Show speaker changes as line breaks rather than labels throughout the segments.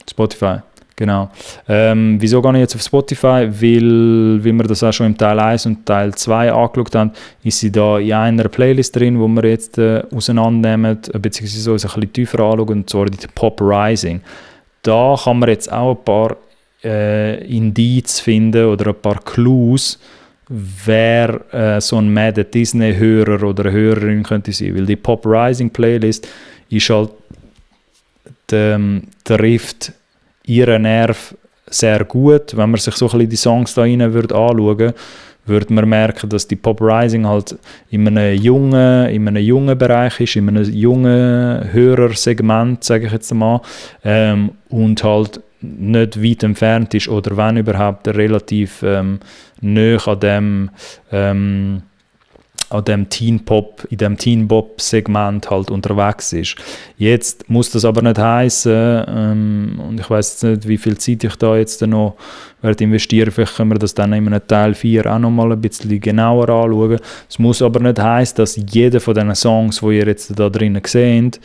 Spotify, genau. Wieso gehe ich jetzt auf Spotify? Weil wir das auch schon im Teil 1 und Teil 2 angeschaut haben, ist sie da in einer Playlist drin, wo wir jetzt auseinandernehmen, beziehungsweise uns ein bisschen tiefer anschauen, und zwar die Pop Rising. Da kann man jetzt auch ein paar Indizien finden oder ein paar Clues, wer so ein Mad Disney-Hörer oder eine Hörerin könnte sein. Weil die Pop Rising Playlist ist halt, trifft ihren Nerv sehr gut. Wenn man sich so ein bisschen die Songs da rein anschauen würde man merken, dass die Pop Rising halt in einem jungen Bereich ist, in einem jungen Hörersegment, sage ich jetzt mal, und halt nicht weit entfernt ist oder wenn überhaupt relativ nahe an dem Teen-Pop, in dem Teen-Pop-Segment halt unterwegs ist. Jetzt muss das aber nicht heissen, und ich weiss jetzt nicht, wie viel Zeit ich da jetzt noch werde investieren, vielleicht können wir das dann in einem Teil 4 auch noch mal ein bisschen genauer anschauen. Es muss aber nicht heissen, dass jeder von diesen Songs, die ihr jetzt da drinnen seht,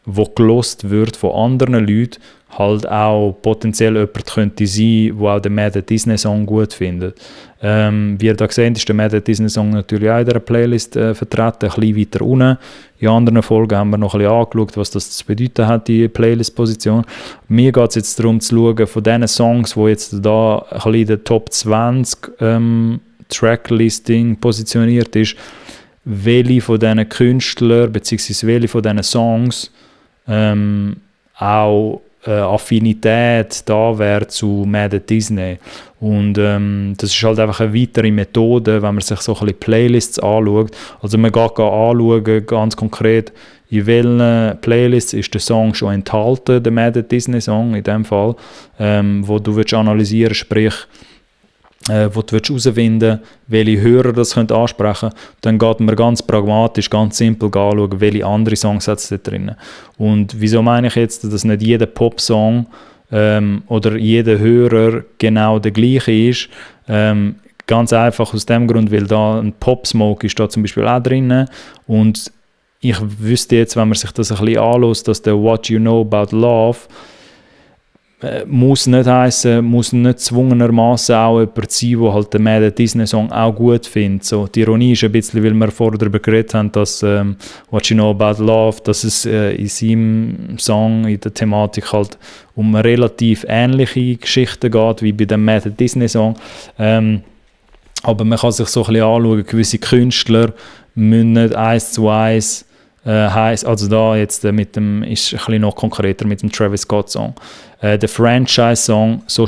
wo gelost wird von anderen Leuten, halt auch potenziell jemand könnte sein, der auch den Mad Disney Song gut findet. Wie ihr da seht, ist der Mad Disney Song natürlich auch in dieser Playlist vertreten, ein bisschen weiter unten. In anderen Folgen haben wir noch ein bisschen angeschaut, was das zu bedeuten hat, die Playlist-Position. Mir geht es jetzt darum zu schauen, von diesen Songs, die jetzt da ein bisschen in der Top 20 Tracklisting positioniert ist, welche von diesen Künstlern bzw. welche von diesen Songs auch Affinität da wäre zu Mad Disney. Und das ist halt einfach eine weitere Methode, wenn man sich so ein bisschen Playlists anschaut. Also man geht anschauen, ganz konkret, in welchen Playlists ist der Song schon enthalten, der Mad Disney Song in dem Fall, wo du analysieren willst, sprich, wo du herausfinden willst, welche Hörer das ansprechen können. Dann geht man ganz pragmatisch, ganz simpel anschauen, welche andere Songs hat es da drin. Und wieso meine ich jetzt, dass nicht jeder Popsong oder jeder Hörer genau der gleiche ist? Ganz einfach aus dem Grund, weil da ein Pop-Smoke ist da zum Beispiel auch drin. Und ich wüsste jetzt, wenn man sich das ein bisschen anhört, dass der What You Know About Love muss nicht heissen, muss nicht zwungenermaßen auch jemand sein, der halt den Mad Disney Song auch gut findet. So, die Ironie ist ein bisschen, weil wir vorher darüber geredet haben, dass What You Know About Love, dass es in seinem Song, in der Thematik halt um relativ ähnliche Geschichten geht, wie bei dem Mad Disney Song. Aber man kann sich so ein bisschen anschauen, gewisse Künstler müssen nicht 1:1 heißt, also da jetzt mit dem, ist ein bisschen noch konkreter mit dem Travis Scott Song. Der Franchise-Song, so,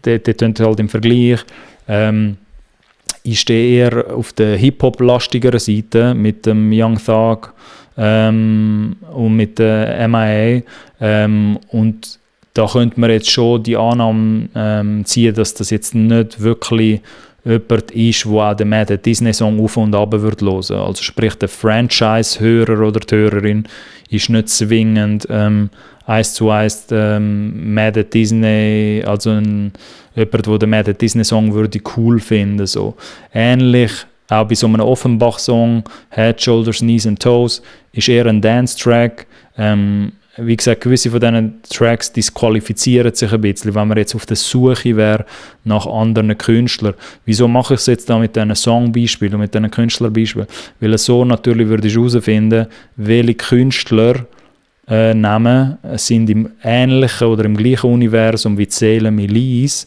der tönt halt im Vergleich, ist der eher auf der Hip-Hop-lastigeren Seite mit dem Young Thug und mit der MIA. Und da könnte man jetzt schon die Annahme ziehen, dass das jetzt nicht wirklich jemand ist, der auch den Mad Disney Song auf und ab hören würde. Also sprich, der Franchise-Hörer oder die Hörerin ist nicht zwingend 1:1 Mad Disney, also jemand, der den Mad Disney Song würde cool finden. So. Ähnlich auch bei so einem Offenbach-Song, Head, Shoulders, Knees and Toes, ist eher ein Dance-Track. Wie gesagt, gewisse von diesen Tracks disqualifizieren sich ein bisschen, wenn man jetzt auf der Suche wäre nach anderen Künstlern. Wieso mache ich es jetzt da mit diesen Songbeispielen und mit diesen Künstlerbeispielen? Weil so natürlich würde ich herausfinden, welche Künstler Namen sind im ähnlichen oder im gleichen Universum wie Seele Milice,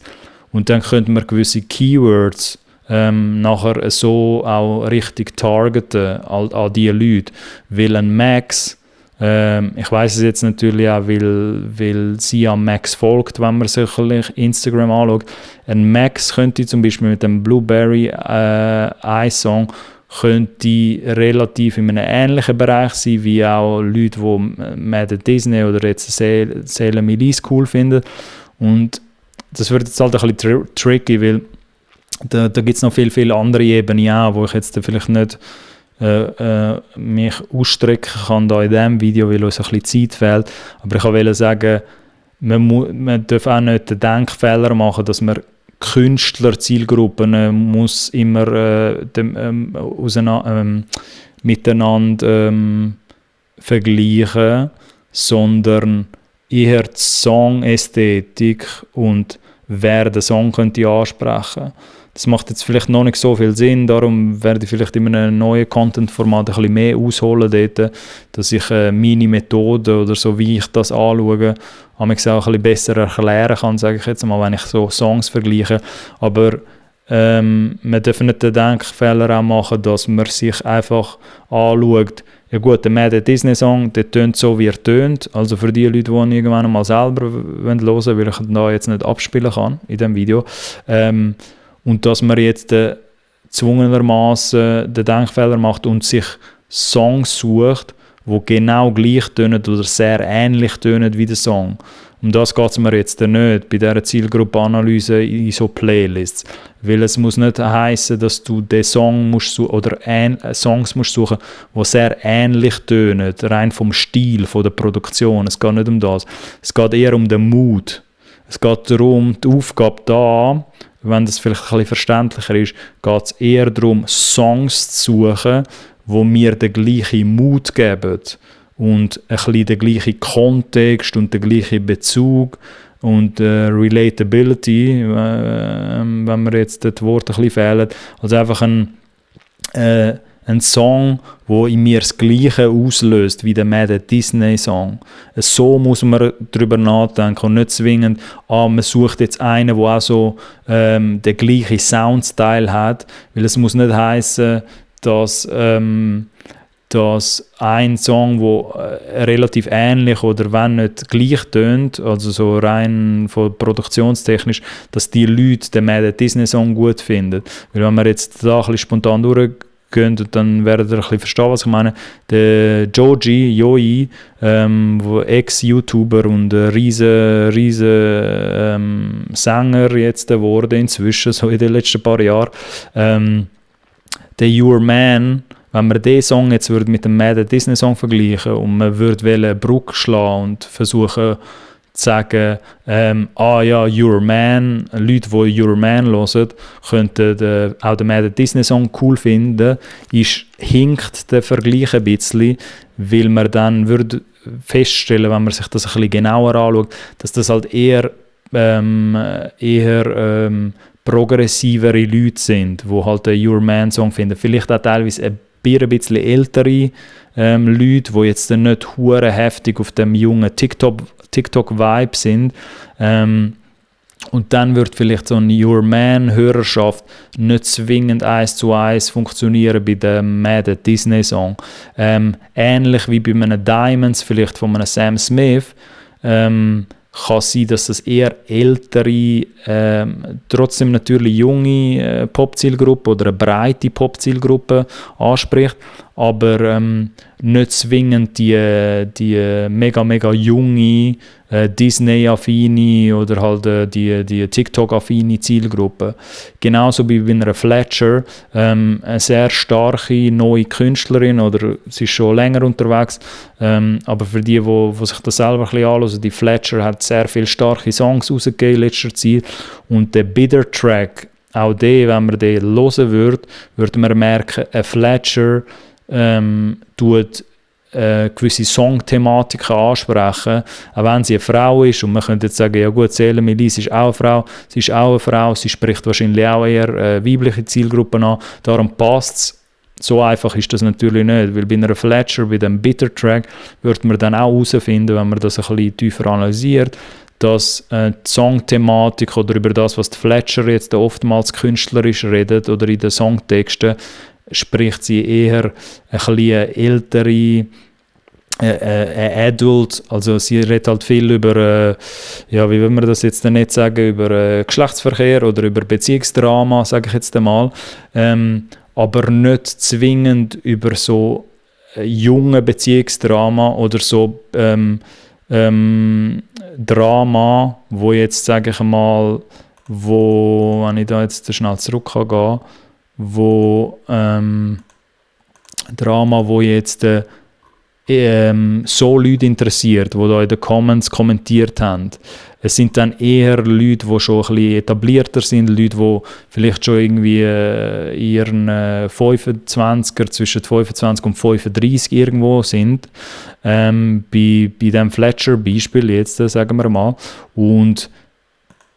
und dann könnte man gewisse Keywords nachher so auch richtig targeten an diese Leute. Weil ein Max, ich weiss es jetzt natürlich auch, weil sie am Max folgt, wenn man sich Instagram anschaut. Ein Max könnte zum Beispiel mit dem Blueberry Eye-Song könnte relativ in einem ähnlichen Bereich sein, wie auch Leute, die Mad Disney oder jetzt Seele Milice cool finden. Und das wird jetzt halt ein bisschen tricky, weil da gibt es noch viele andere Ebenen auch, wo ich jetzt vielleicht nicht mich ausstrecken kann da in diesem Video, weil uns ein bisschen Zeit fehlt. Aber ich wollte sagen, man darf auch nicht den Denkfehler machen, dass man Künstler, Zielgruppen muss immer miteinander vergleichen, sondern eher die Songästhetik und wer den Song könnte ansprechen. Das macht jetzt vielleicht noch nicht so viel Sinn, darum werde ich vielleicht in einem neuen Content-Format ein bisschen mehr ausholen dort, dass ich meine Methode oder so, wie ich das anschaue, auch ein bisschen besser erklären kann, sage ich jetzt mal, wenn ich so Songs vergleiche. Aber man darf nicht den Denkfehler auch machen, dass man sich einfach anschaut, ja gut, der Mad Disney-Song, der tönt so, wie er tönt. Also für die Leute, die ihn irgendwann mal selber hören wollen, weil ich ihn da jetzt nicht abspielen kann in diesem Video. Und dass man jetzt gezwungenermaßen den Denkfehler macht und sich Songs sucht, die genau gleich tönen oder sehr ähnlich tönen wie der Song. Um das geht es mir jetzt nicht bei dieser Zielgruppenanalyse in so Playlists. Weil es muss nicht heissen, dass du den Song musst oder Songs musst suchen, die sehr ähnlich tönen, rein vom Stil, von der Produktion. Es geht nicht um das. Es geht eher um den Mood. Es geht darum, die Aufgabe da, wenn das vielleicht ein bisschen verständlicher ist, geht es eher darum, Songs zu suchen, die mir den gleichen Mut geben und ein bisschen den gleichen Kontext und den gleichen Bezug und Relatability, wenn mir jetzt das Wort ein bisschen fehlt. Also einfach ein Song, der in mir das Gleiche auslöst wie der Mad Disney-Song. So muss man darüber nachdenken und nicht zwingend, man sucht jetzt einen, der auch so den gleichen Soundstyle hat, weil es muss nicht heissen, dass ein Song, der relativ ähnlich oder wenn nicht gleich tönt, also so rein von produktionstechnisch, dass die Leute den Mad Disney-Song gut finden. Weil wenn wir jetzt da ein bisschen spontan durchgehen, dann werdet ihr ein bisschen verstehen, was ich meine. Der Joji, Ex-YouTuber und riesen Sänger jetzt geworden inzwischen, so in den letzten paar Jahren. Der Your Man, wenn man diesen Song jetzt mit dem Mad Disney Song vergleichen und man würde eine Brücke schlagen und versuchen zu sagen, ja, Your Man, Leute, die Your Man hören, könnten auch den Mad Disney Song cool finden, hinkt der Vergleich ein bisschen, weil man dann würde feststellen, wenn man sich das ein bisschen genauer anschaut, dass das halt eher progressivere Leute sind, die halt den Your Man Song finden. Vielleicht auch teilweise ein bisschen ältere Leute, die jetzt dann nicht hure heftig auf dem jungen TikTok-Vibe sind. Und dann wird vielleicht so eine Your Man-Hörerschaft nicht zwingend 1:1 funktionieren bei dem Mad Disney-Song. Ähnlich wie bei einem Diamonds, vielleicht von einem Sam Smith, kann sein, dass das eher ältere, trotzdem natürlich junge Pop-Zielgruppe oder eine breite Pop-Zielgruppe anspricht, aber nicht zwingend die mega junge Disney-affine oder halt die TikTok-affine Zielgruppe. Genauso wie bei einer Fletcher, eine sehr starke neue Künstlerin, oder sie ist schon länger unterwegs, aber für die sich das selber ein bisschen anhören, die Fletcher hat sehr viele starke Songs rausgegeben in letzter Zeit, und der Bitter Track, auch den, wenn man den hören würde man merken, ein Fletcher tut gewisse Songthematiken ansprechen, auch wenn sie eine Frau ist, und man könnte jetzt sagen, ja gut, Seele Melis ist auch eine Frau, sie spricht wahrscheinlich auch eher weibliche Zielgruppen an, darum passt es. So einfach ist das natürlich nicht, weil bei einer Fletcher, bei dem Bitter Track, würde man dann auch herausfinden, wenn man das ein bisschen tiefer analysiert, dass die Songthematik oder über das, was die Fletcher jetzt oftmals künstlerisch redet oder in den Songtexten, spricht sie eher ein bisschen ältere, Adult, also sie redet halt viel über, ja, wie will man das jetzt nicht sagen, über Geschlechtsverkehr oder über Beziehungsdrama, sage ich jetzt einmal, aber nicht zwingend über so junge Beziehungsdrama oder so Drama, wo jetzt, sage ich mal, wenn ich da jetzt schnell zurück kann gehen, wo Drama, wo jetzt so Leute interessiert, die da in den Comments kommentiert haben. Es sind dann eher Leute, die schon ein bisschen etablierter sind, Leute, die vielleicht schon irgendwie in ihren 25er, zwischen 25 und 35 irgendwo sind. Bei dem Fletcher-Beispiel jetzt, sagen wir mal. Und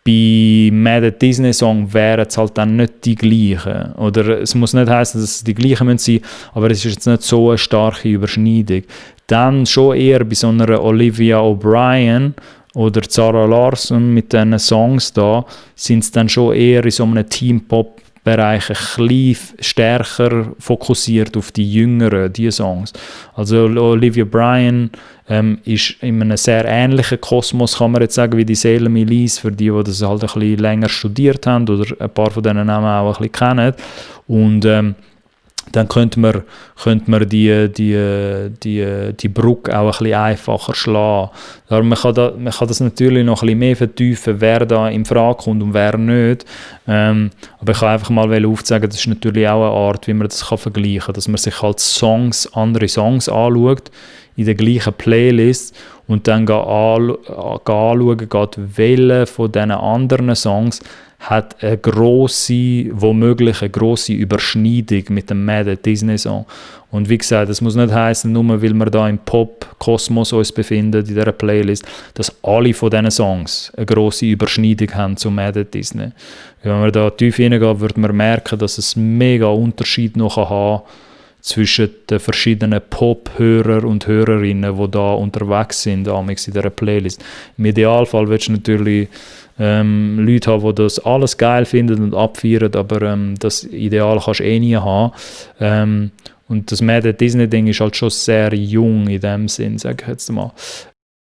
bei Mad Disney Song wären es halt dann nicht die gleichen. Oder es muss nicht heißen, dass es die gleichen sein müssen, aber es ist jetzt nicht so eine starke Überschneidung. Dann schon eher bei so einer Olivia O'Brien oder Zara Larsson mit diesen Songs da, sind es dann schon eher in so einem Teen-Pop-Bereich ein bisschen stärker fokussiert auf die Jüngeren, die Songs. Also Olivia O'Brien ist in einem sehr ähnlichen Kosmos, kann man jetzt sagen, wie die Salem Elise, für die das halt ein bisschen länger studiert haben oder ein paar von diesen Namen auch ein bisschen kennen. Und dann könnte man die Brücke auch ein bisschen einfacher schlagen. Aber man kann das natürlich noch ein bisschen mehr vertiefen, wer da in Frage kommt und wer nicht. Aber ich kann einfach mal aufzeigen, das ist natürlich auch eine Art, wie man das vergleichen kann, dass man sich halt andere Songs anschaut, in der gleichen Playlist und dann anschauen geht, welche von diesen anderen Songs hat womöglich eine grosse Überschneidung mit dem Mad Disney Song. Und wie gesagt, das muss nicht heißen, nur weil wir da im Pop-Kosmos uns befinden, in dieser Playlist, dass alle von diesen Songs eine grosse Überschneidung haben zu Mad Disney. Wenn man da tief hineingeht, wird man merken, dass es mega Unterschied noch haben zwischen den verschiedenen Pop-Hörer und Hörerinnen, die da unterwegs sind, in dieser Playlist. Im Idealfall willst du natürlich Leute haben, die das alles geil finden und abfeiern, aber das Ideal kannst du eh nie haben. Und das Mad Disney-Ding ist halt schon sehr jung in dem Sinn, sage ich jetzt mal.